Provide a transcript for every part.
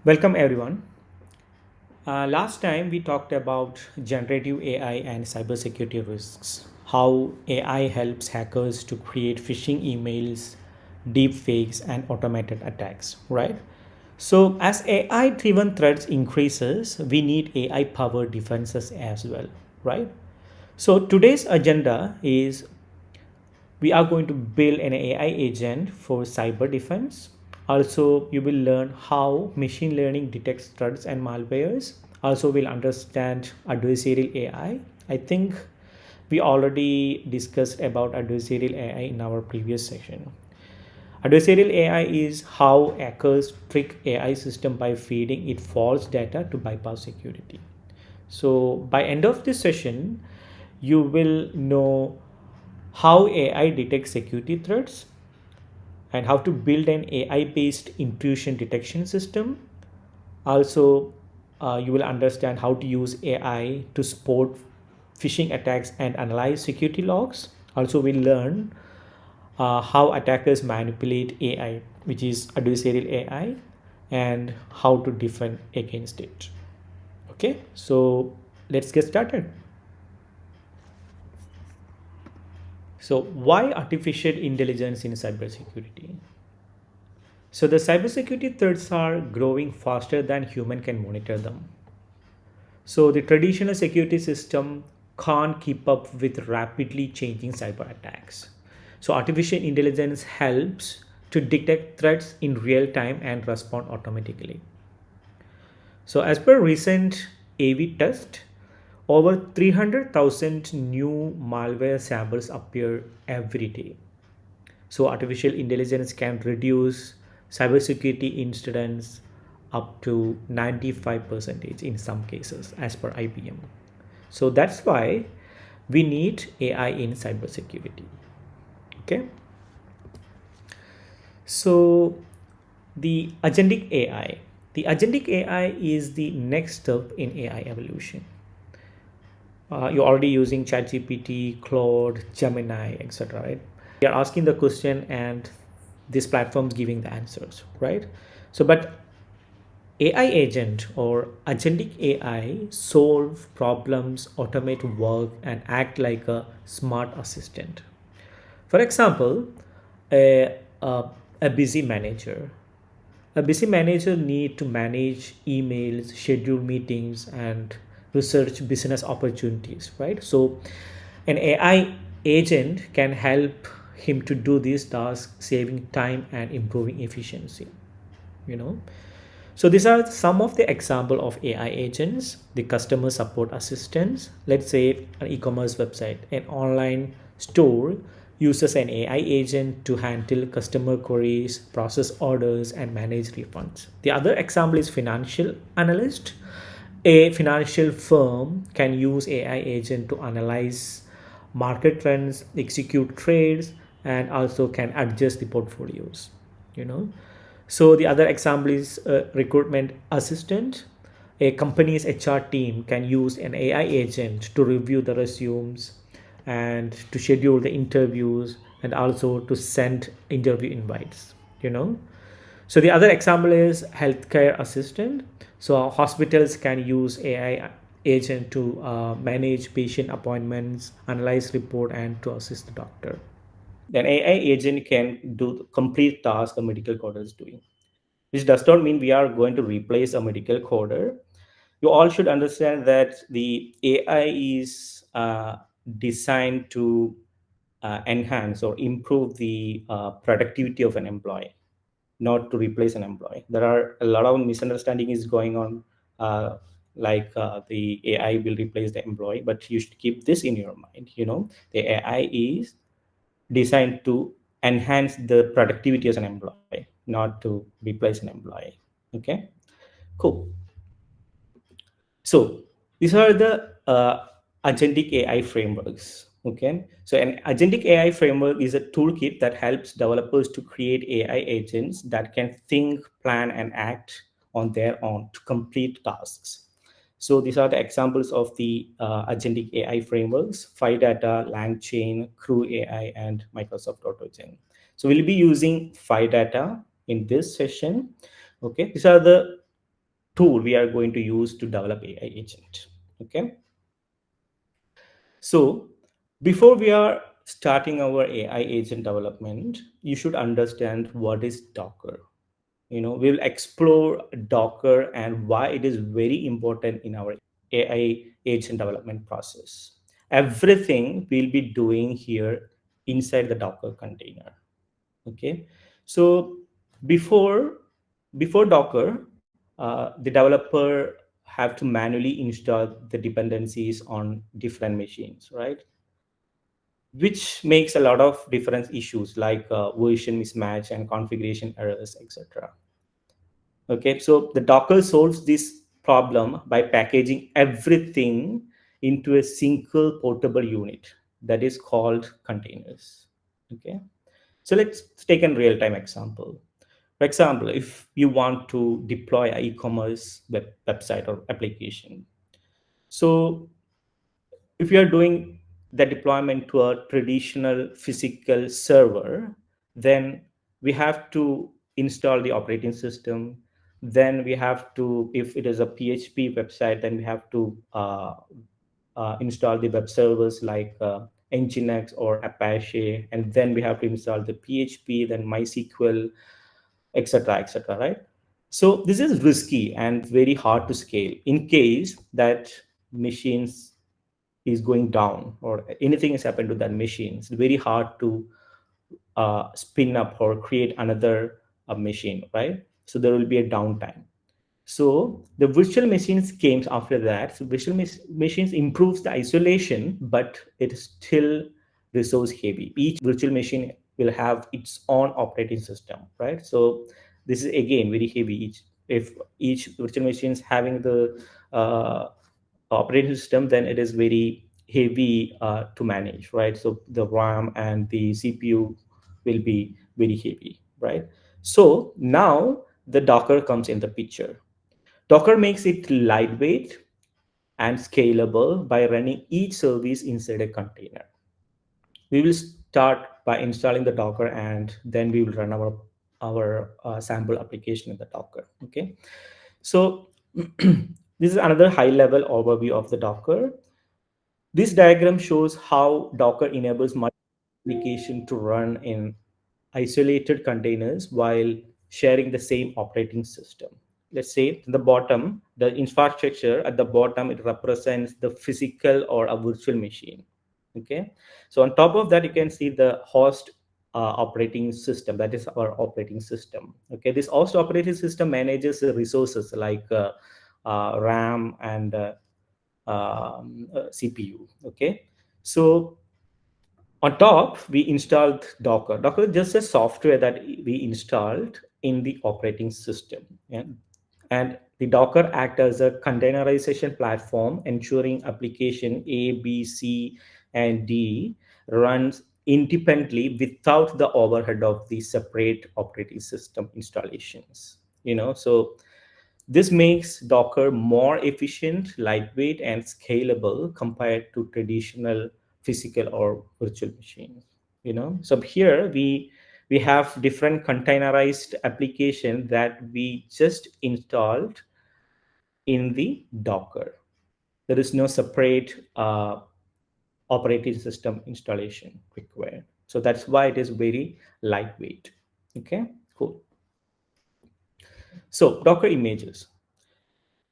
Welcome everyone. Last time we talked about generative AI and cybersecurity risks, how AI helps hackers to create phishing emails, deepfakes, and automated attacks, right? So as AI driven threats increases, we need AI powered defenses as well, right? So today's agenda is we are going to build an AI agent for cyber defense. Also, you will learn how machine learning detects threats and malwares. Also, we'll understand adversarial AI. I think we already discussed about adversarial AI in our previous session. Adversarial AI is how hackers trick AI system by feeding it false data to bypass security. So by end of this session, you will know how AI detects security threats and how to build an AI based intrusion detection system. Also, you will understand how to use AI to spot phishing attacks and analyze security logs. Also, we'll learn how attackers manipulate AI, which is adversarial AI, and how to defend against it. Okay, so let's get started. So, why artificial intelligence in cybersecurity? So the cybersecurity threats are growing faster than human can monitor them. So the traditional security system can't keep up with rapidly changing cyber attacks. So artificial intelligence helps to detect threats in real time and respond automatically. So as per recent AV test, over 300,000 new malware samples appear every day. So artificial intelligence can reduce cybersecurity incidents up to 95% in some cases as per IBM. So that's why we need AI in cybersecurity. Okay. So the agentic AI. The agentic AI is the next step in AI evolution. You're already using ChatGPT, Claude, Gemini, etc. Right? You're asking the question, and this platform's giving the answers, right? So, but AI agent or agentic AI solve problems, automate work, and act like a smart assistant. For example, a, a, a busy manager. A busy manager need to manage emails, schedule meetings, and research business opportunities, right? So an AI agent can help him to do these tasks, saving time and improving efficiency, you know. So these are some of the example of AI agents. The customer support assistants, let's say an e-commerce website, an online store uses an AI agent to handle customer queries, process orders, and manage refunds. The other example is financial analyst. A financial firm can use AI agent to analyze market trends, execute trades, and also can adjust the portfolios, you know. So the other example is a recruitment assistant. A company's HR team can use an AI agent to review the resumes and to schedule the interviews and also to send interview invites, you know. So the other example is healthcare assistant. So hospitals can use AI agent to manage patient appointments, analyze report, and to assist the doctor. Then AI agent can do the complete task a medical coder is doing. This does not mean we are going to replace a medical coder. You all should understand that the AI is designed to enhance or improve the productivity of an employee, not to replace an employee. There are a lot of misunderstanding is going on, the AI will replace the employee, but you should keep this in your mind. You know, the AI is designed to enhance the productivity as an employee, not to replace an employee. Okay, cool. So these are the agentic AI frameworks. Okay, so an agentic AI framework is a toolkit that helps developers to create AI agents that can think, plan, and act on their own to complete tasks. So these are the examples of the agentic AI frameworks: PhiData, LangChain, Crew AI, and Microsoft AutoGen. So we'll be using PhiData in this session. Okay, these are the tool we are going to use to develop AI agent. Okay. So before we are starting our AI agent development, you should understand what is Docker. We'll explore Docker and why it is very important in our AI agent development process. Everything we'll be doing here inside the Docker container. Okay. So before before Docker, the developer have to manually install the dependencies on different machines, right? Which makes a lot of different issues like version mismatch and configuration errors, etc. Okay, so the Docker solves this problem by packaging everything into a single portable unit that is called containers. Okay, so let's take a real-time example. For example, if you want to deploy an e-commerce website or application, so if you are doing the deployment to a traditional physical server, then we have to install the operating system. Then we have to, if it is a PHP website, then we have to install the web servers like Nginx or Apache, and then we have to install the PHP, then MySQL, etc., etc. Right? So this is risky and very hard to scale in case that machines is going down or anything has happened to that machine. It's very hard to spin up or create another machine, right? So there will be a downtime. So the virtual machines came after that. So machines improves the isolation, but it is still resource heavy. Each virtual machine will have its own operating system, right? So this is again very heavy. If each virtual machine is having the operating system, then it is very heavy to manage, right? So the RAM and the CPU will be very heavy, right? So now the Docker comes in the picture. Docker makes it lightweight and scalable by running each service inside a container. We will start by installing the Docker and then we will run our sample application in the Docker. Okay, so this is another high level overview of the Docker. This diagram shows how Docker enables multiple applications to run in isolated containers while sharing the same operating system. Let's say the bottom, the infrastructure at the bottom, it represents the physical or a virtual machine. Okay. So on top of that, you can see the host operating system. That is our operating system. Okay. This host operating system manages the resources like RAM and CPU. Okay. So on top, we installed Docker. Docker is just a software that we installed in the operating system. Yeah? And the Docker act as a containerization platform, ensuring application A, B, C, and D runs independently without the overhead of the separate operating system installations. So this makes Docker more efficient, lightweight, and scalable compared to traditional physical or virtual machines. So here we have different containerized application that we just installed in the Docker. There is no separate operating system installation required. So that's why it is very lightweight. Okay, cool. So Docker images.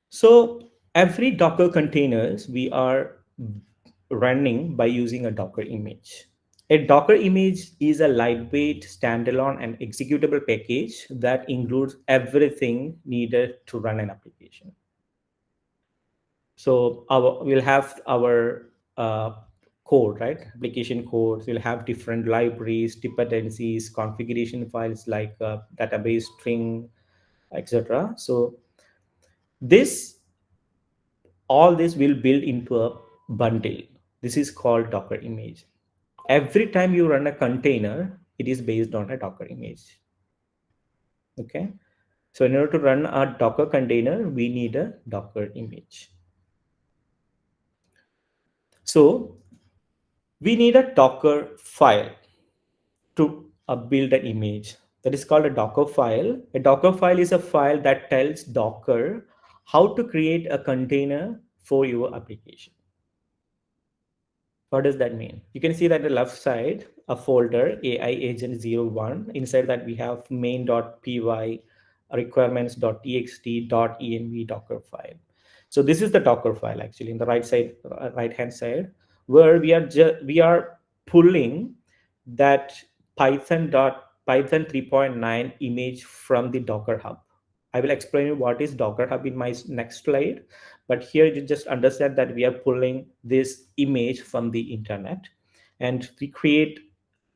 So every Docker containers we are running by using a Docker image. A Docker image is a lightweight, standalone, and executable package that includes everything needed to run an application. So we'll have our code, right? Application codes. We'll have different libraries, dependencies, configuration files like database string, etc. So this all this will build into a bundle. This is called Docker image. Every time you run a container, it is based on a Docker image. Okay. So in order to run a Docker container, we need a Docker image. So we need a Docker file to build an image. That is called a Docker file. A Docker file is a file that tells Docker how to create a container for your application. What does that mean? You can see that the left side, a folder, AI agent 01. Inside that we have main.py, requirements.txt, .env Docker file. So this is the Docker file actually in the right side, right hand side, where we are pulling that Python 3.9 image from the Docker Hub. I will explain you what is Docker Hub in my next slide. But here you just understand that we are pulling this image from the internet, and we create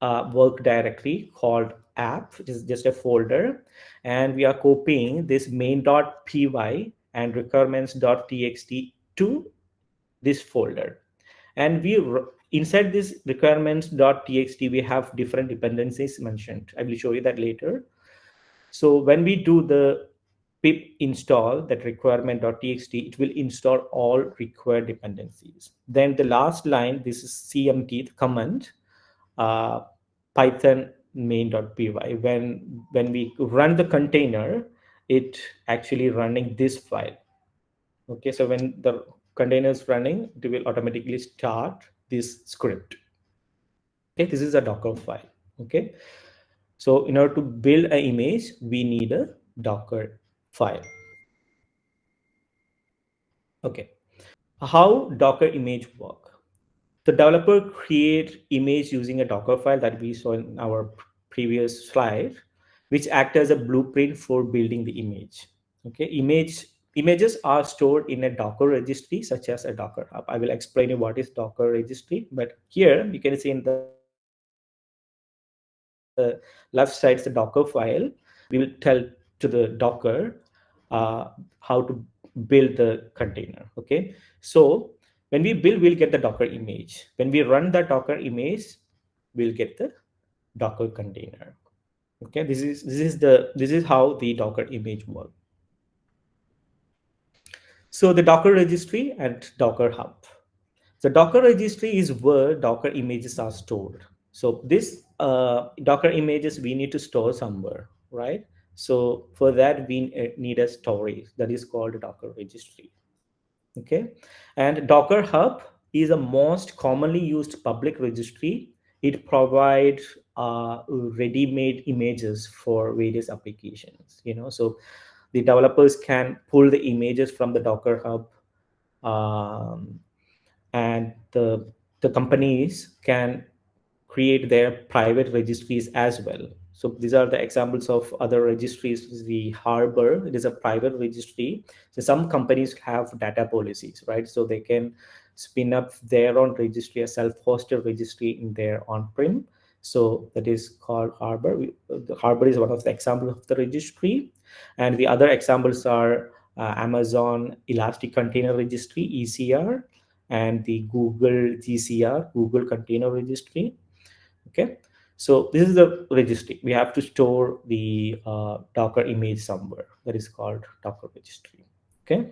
a work directory called app, which is just a folder, and we are copying this main.py and requirements.txt to this folder. And inside this requirements.txt we have different dependencies mentioned. I will show you that later. So when we do the pip install that requirement.txt, it will install all required dependencies. Then the last line, this is cmt, the command, uh, python main.py. When we run the container, it actually running this file. Okay, so when the container is running, it will automatically start this script. Okay, this is a Docker file. Okay, so in order to build an image, we need a Docker file. Okay, how Docker image work? The developer create image using a Docker file that we saw in our previous slide, which act as a blueprint for building the image. Okay, images are stored in a Docker registry such as a Docker Hub. I will explain you what is Docker registry, but here you can see in the left side the Docker file. We will tell to the Docker how to build the container. Okay, so when we build, we'll get the Docker image. When we run the Docker image, we'll get the Docker container. Okay, this is how the Docker image works. So the Docker registry and Docker Hub. The Docker registry is where Docker images are stored. So this Docker images we need to store somewhere, right? So for that we need a storage that is called Docker registry. Okay, and Docker Hub is the most commonly used public registry. It provides ready-made images for various applications. So the developers can pull the images from the Docker Hub, um, and the companies can create their private registries as well. So these are the examples of other registries. The Harbor, it is a private registry. So some companies have data policies, right? So they can spin up their own registry, a self-hosted registry in their on-prem. So that is called Harbor. The Harbor is one of the examples of the registry. And the other examples are Amazon Elastic Container Registry, ECR, and the Google GCR, Google Container Registry. Okay, so this is the registry. We have to store the Docker image somewhere. That is called Docker registry. Okay,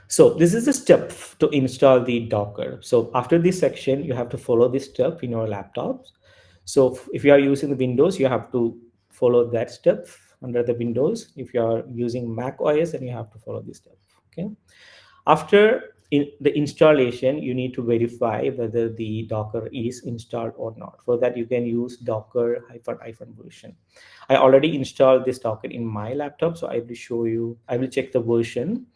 so this is the step to install the Docker. So after this section, you have to follow this step in your laptops. So if you are using the Windows, you have to follow that step under the Windows. If you are using Mac OS, then you have to follow this step. Okay, after the installation, you need to verify whether the Docker is installed or not. For that, you can use Docker hyphen version. I already installed this Docker in my laptop, so I will show you. I will check the version,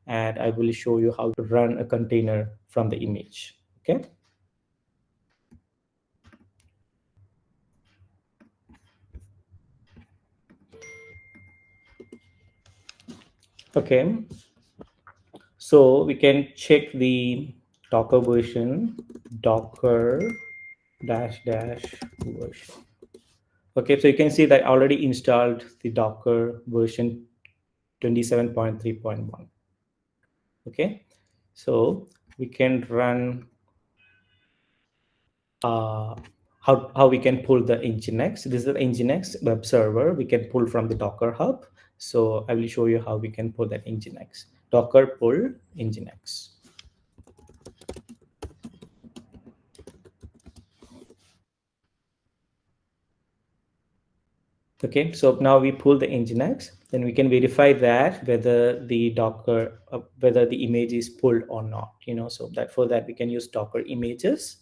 and I will show you how to run a container from the image. Okay. Okay. So we can check the Docker version, Docker dash dash version. Okay, so you can see that I already installed the Docker version 27.3.1. Okay, so we can run how we can pull the Nginx. This is the Nginx web server we can pull from the Docker Hub. So I will show you how we can pull that Nginx. Docker pull Nginx. Okay, so now we pull the Nginx. then we can verify that whether the Docker, whether the image is pulled or not. So that for that we can use Docker images.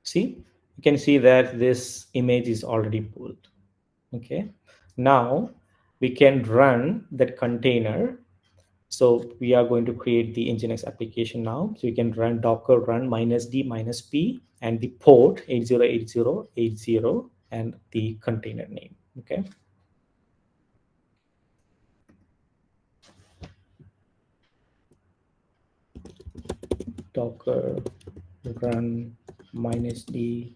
See, you can see that this image is already pulled. Okay, now we can run that container. So we are going to create the Nginx application now. So you can run Docker run -d -p and the port 808080 and the container name. Okay. Docker run -d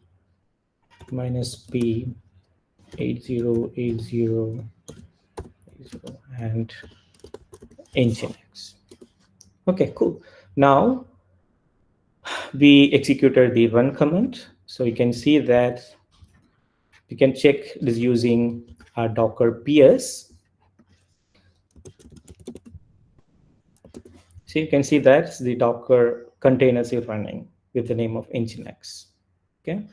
-p 808080 and Nginx. Okay, cool. Now we executed the run command. So you can see that you can check this using Docker PS. So you can see that the Docker containers is running with the name of Nginx. Okay,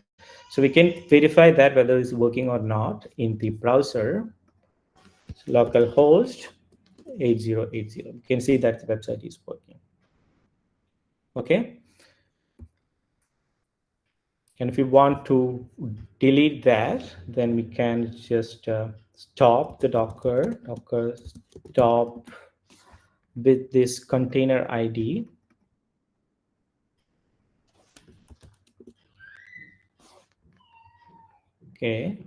so we can verify that whether it's working or not in the browser. So localhost 8080. You can see that the website is working. Okay, and if you want to delete that, then we can just stop the Docker stop with this container ID. Okay.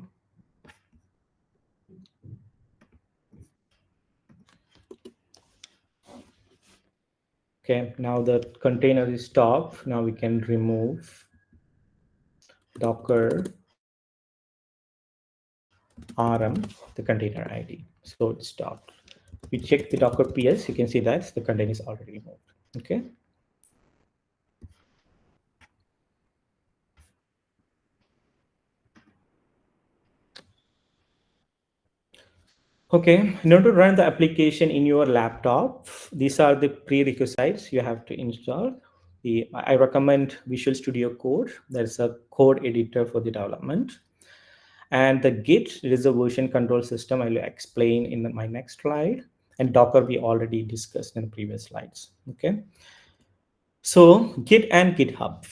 Okay, now the container is stopped. Now we can remove Docker RM, the container ID. So it's stopped. We check the Docker PS, you can see that the container is already removed. Okay. Okay, in order to run the application in your laptop, these are the prerequisites you have to install. I recommend Visual Studio Code. That's a code editor for the development. And the Git is a version control system. I will explain in my next slide. And Docker we already discussed in the previous slides. Okay. So Git and GitHub.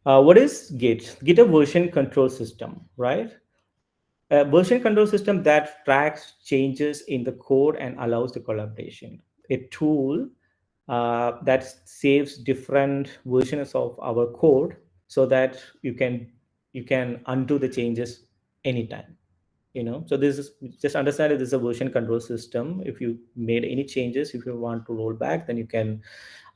What is Git? Git a version control system, right? A version control system that tracks changes in the code and allows the collaboration. A tool that saves different versions of our code so that you can undo the changes anytime. So this is just understand that this is a version control system. If you made any changes, if you want to roll back, then you can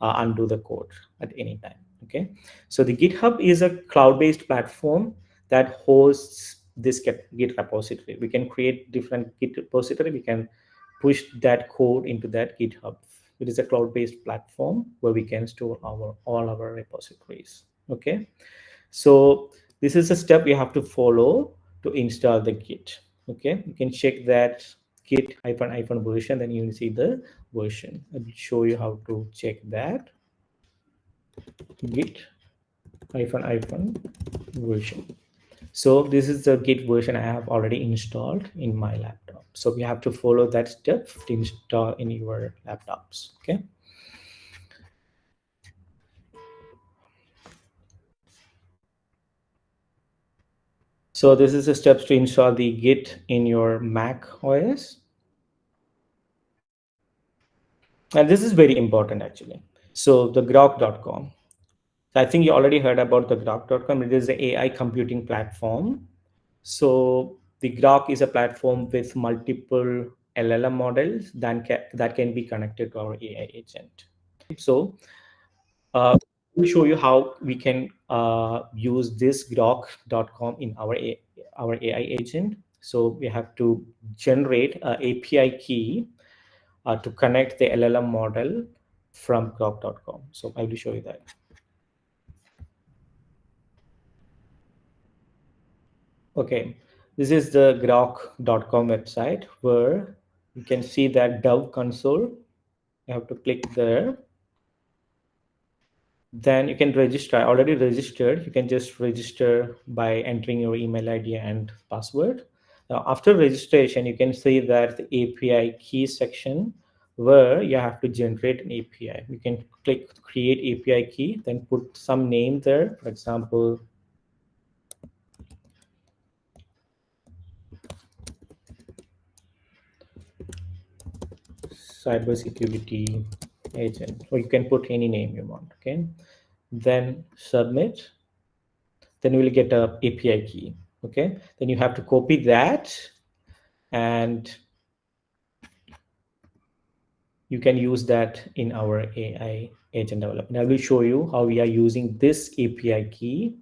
undo the code at any time. Okay, so the GitHub is a cloud-based platform that hosts this Git repository. We can create different Git repository. We can push that code into that GitHub. It is a cloud-based platform where we can store all our repositories. Okay, so this is a step you have to follow to install the Git. Okay, you can check that Git hyphen version, then you will see the version. I will show you how to check that. Git hyphen version. So this is the Git version I have already installed in my laptop. So we have to follow that step to install in your laptops. Okay. So this is the steps to install the Git in your Mac OS. And this is very important actually. So the Groq.com. I think you already heard about the Groq.com. It is an AI computing platform. So the Groq is a platform with multiple LLM models that can be connected to our AI agent. So we'll show you how we can use this Groq.com in our AI agent. So we have to generate an API key to connect the LLM model from Groq.com. So I will show you that. Okay, this is the Groq.com website where you can see that Dev console. You have to click there. Then you can register. Already registered, you can just register by entering your email ID and password. Now after registration, you can see that the API key section where you have to generate an API. You can click create API key, then put some name there, for example cybersecurity agent, or you can put any name you want. Okay, then submit. Then you will get a API key. Okay, then you have to copy that, and you can use that in our AI agent development. I will show you how we are using this API key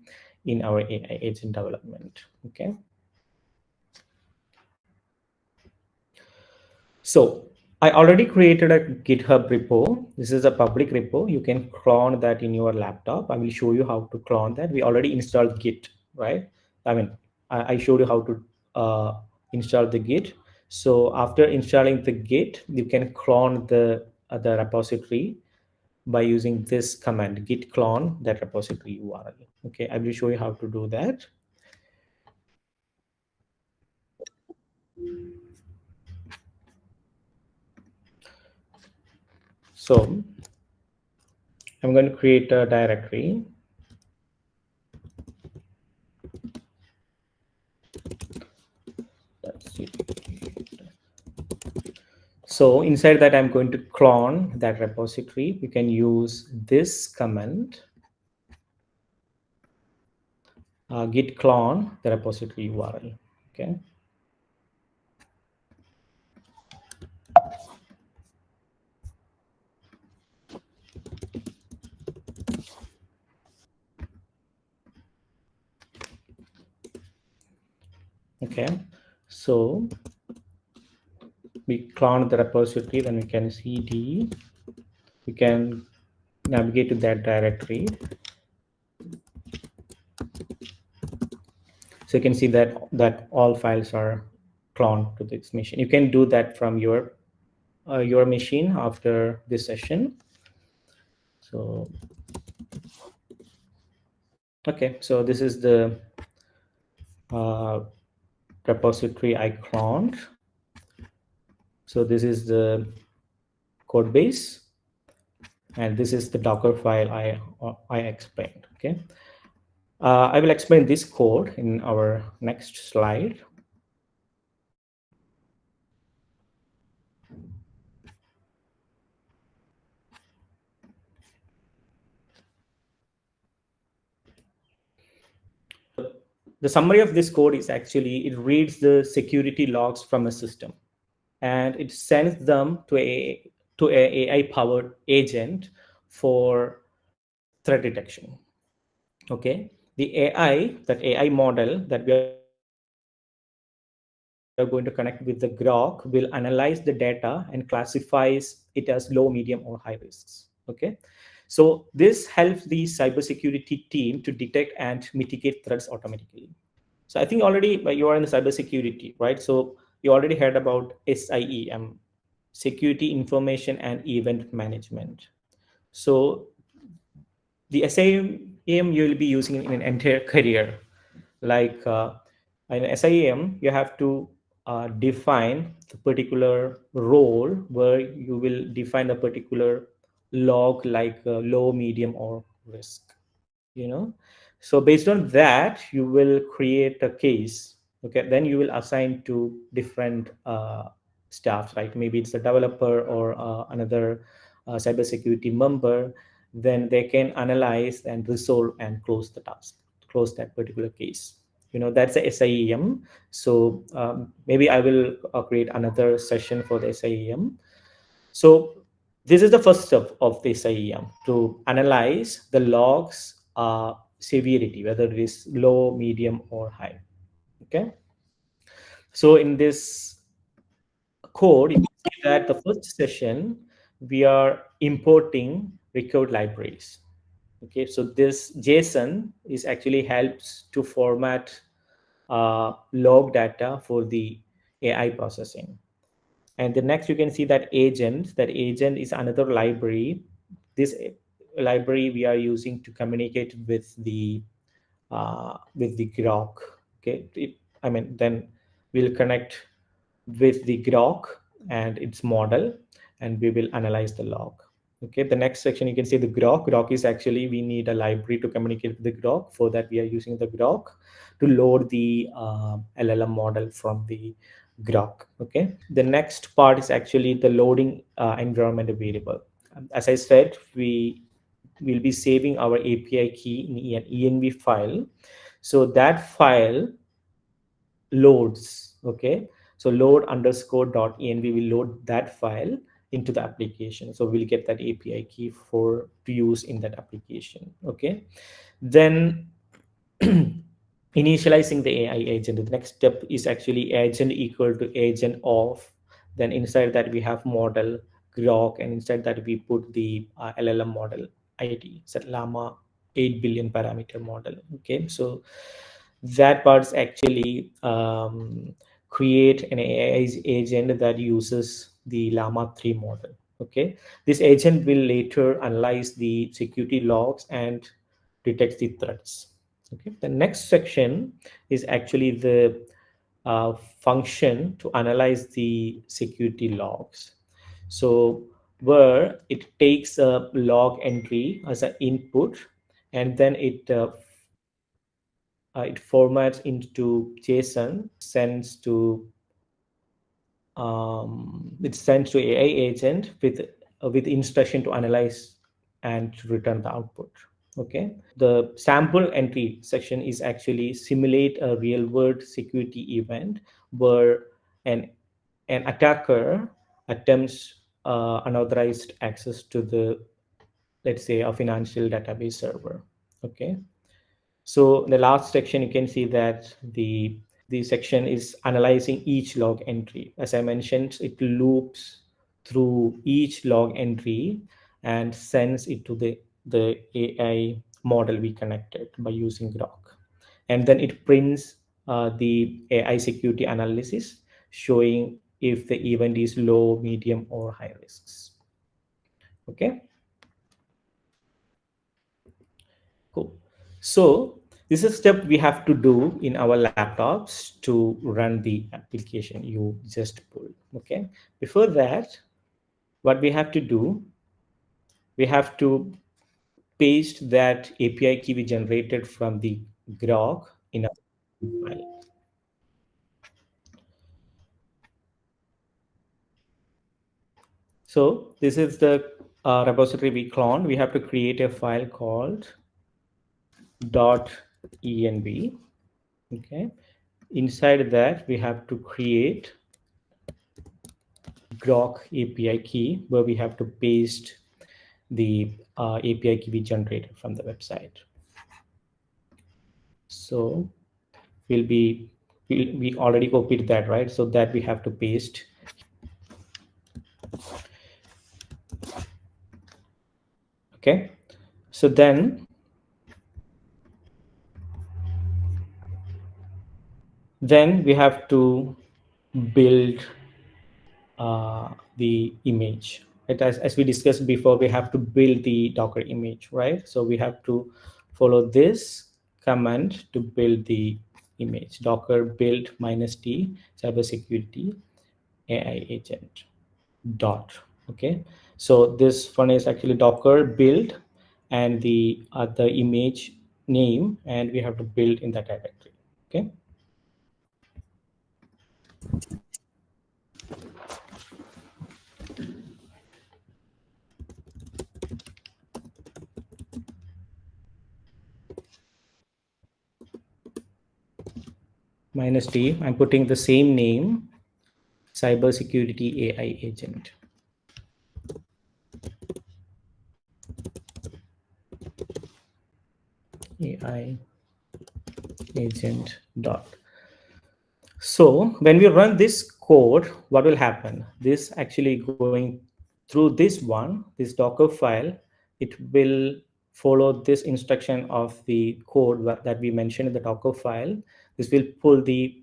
in our AI agent development. Okay, so I already created a GitHub repo. This is a public repo. You can clone that in your laptop. I will show you how to clone that. We already installed Git, right? I mean, I showed you how to install the Git. So after installing the Git, you can clone the repository by using this command, git clone that repository URL. Okay, I will show you how to do that. So I'm going to create a directory. That's it. So inside that, I'm going to clone that repository. You can use this command, git clone the repository URL. Okay. Okay. So we clone the repository, then we can cd. We can navigate to that directory. So you can see that all files are cloned to this machine. You can do that from your machine after this session. So okay, so this is the uh, repository I cloned. So this is the code base, and this is the Docker file I explained. Okay, I will explain this code in our next slide. The summary of this code is actually it reads the security logs from a system, and it sends them to a AI powered agent for threat detection. Okay, the that AI model that we are going to connect with the Groq will analyze the data and classifies it as low, medium, or high risks. Okay, so this helps the cybersecurity team to detect and mitigate threats automatically. So I think already you are in the cybersecurity, right? So you already heard about SIEM, Security Information and Event Management. So the SIEM you will be using in an entire career. Like in SIEM, you have to define the particular role where you will define a particular log like low, medium, or risk. So based on that, you will create a case. Okay, then you will assign to different staff, right? Maybe it's a developer or another cybersecurity member. Then they can analyze and resolve and close the task, close that particular case. That's the SIEM. So maybe I will create another session for the SIEM. So this is the first step of the SIEM, to analyze the logs severity, whether it is low, medium, or high. Okay. So in this code, you can see that the first session, we are importing record libraries. Okay, so this JSON is actually helps to format log data for the AI processing. And the next, you can see that agent is another library. This library we are using to communicate with the Groq. Okay, I mean, then we'll connect with the Groq and its model, and we will analyze the log. Okay, the next section you can see the Groq. Groq is actually we need a library to communicate with the Groq. For that, we are using the Groq to load the LLM model from the Groq. Okay, the next part is actually the loading environment variable. As I said, we will be saving our API key in an env file. So that file loads. Okay, so load underscore dot env will load that file into the application, so we'll get that API key for to use in that application. Okay, then initializing the AI agent. The next step is actually agent equal to agent of, then inside that we have model Groq, and inside that we put the LLM model ID, set llama 8 billion parameter model. Okay, so that part's actually create an AI agent that uses the llama 3 model. Okay, this agent will later analyze the security logs and detect the threats. Okay, the next section is actually the function to analyze the security logs. So where it takes a log entry as an input, and then it formats into JSON, it sends to AI agent with instruction to analyze and to return the output. Okay, the sample entry section is actually simulate a real world security event where an attacker attempts unauthorized access to the, let's say, a financial database server. Okay, so in the last section, you can see that the section is analyzing each log entry. As I mentioned, it loops through each log entry and sends it to the AI model we connected by using Groq. And then it prints the AI security analysis showing if the event is low, medium, or high risks. Okay. Cool. So this is a step we have to do in our laptops to run the application you just pulled. Okay. Before that, what we have to do, we have to paste that API key we generated from the Groq in a file. So this is the repository we cloned. We have to create a file called .env. Okay. Inside that, we have to create Groq API key where we have to paste the API key we generated from the website. So we already copied that, right? So that we have to paste. Okay. So then we have to build the image. Right? As we discussed before, we have to build the Docker image, right? So we have to follow this command to build the image. Docker build -t cybersecurity AI agent dot. Okay, so this one is actually Docker build and the image name, and we have to build in that directory. Okay. -t, I'm putting the same name, cybersecurity AI agent. AI agent dot. So when we run this code, what will happen? This actually going through this one, this Docker file, it will follow this instruction of the code that we mentioned in the Docker file. This will pull the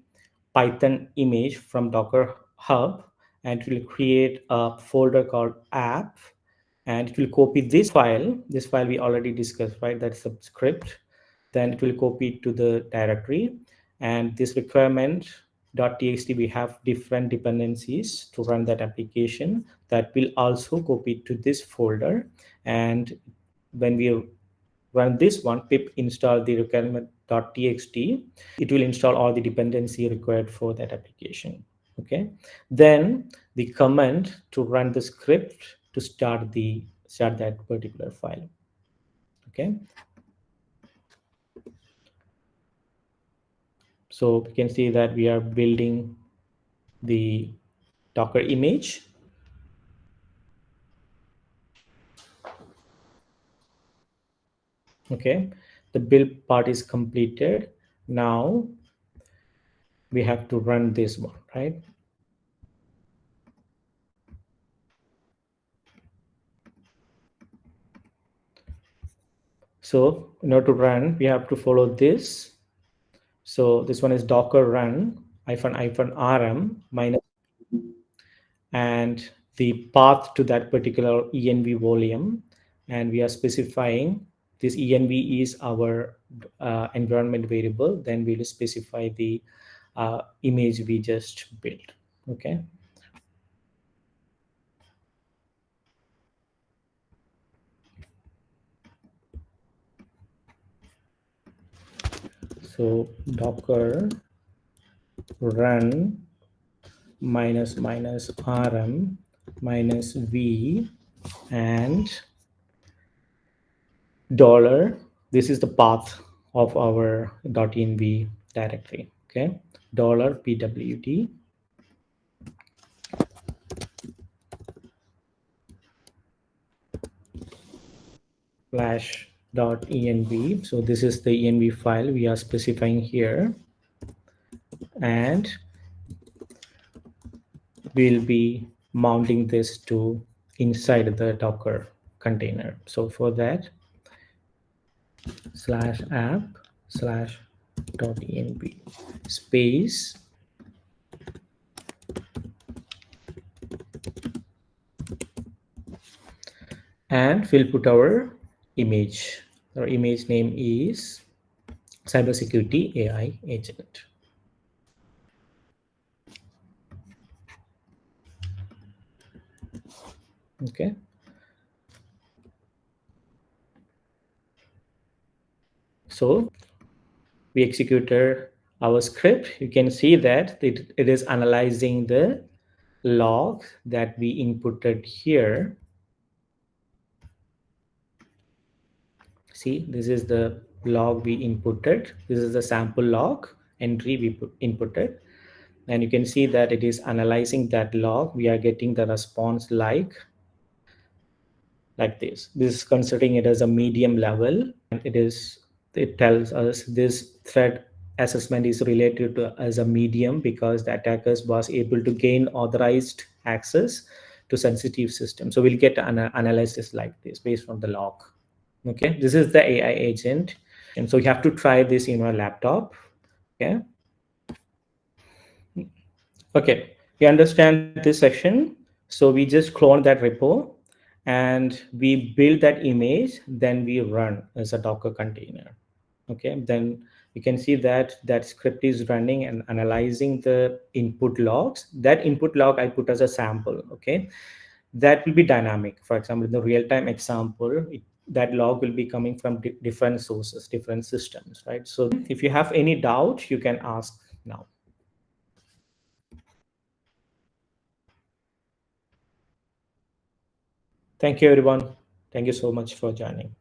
Python image from Docker Hub, and it will create a folder called app, and it will copy this file we already discussed, right? That's the script. Then it will copy it to the directory, and this requirement .txt, we have different dependencies to run that application that will also copy to this folder. And when we run this one, pip install the requirement.txt, it will install all the dependency required for that application. Okay, then the command to run the script to start that particular file. Okay, so you can see that we are building the Docker image. Okay, the build part is completed. Now we have to run this one, right? So in order to run, we have to follow this. So this one is docker run -rm minus, and the path to that particular env volume, and we are specifying this env is our environment variable. Then we'll specify the image we just built. Okay, so docker run -rm -v, and dollar, this is the path of our .env directory. Okay, dollar pwd flash .env. So this is the env file we are specifying here, and we'll be mounting this to inside the docker container. So for that, /app/.env space, and we'll put our image. Our image name is cybersecurity AI agent. Okay, so we executed our script. You can see that it is analyzing the log that we inputted here. See, this is the log we inputted. This is the sample log entry we inputted, and you can see that it is analyzing that log. We are getting the response like this. This is considering it as a medium level, and it tells us this threat assessment is related to as a medium because the attackers was able to gain authorized access to sensitive system. So we'll get an analysis like this based on the log. Okay, this is the AI agent, and so you have to try this in your laptop. Okay, okay, we understand this section. So we just clone that repo and we build that image, then we run as a Docker container. Okay, then you can see that that script is running and analyzing the input logs. That input log I put as a sample. Okay, that will be dynamic. For example, in the real-time example, that log will be coming from different sources, different systems, right? So if you have any doubt, you can ask now. Thank you, everyone. Thank you so much for joining.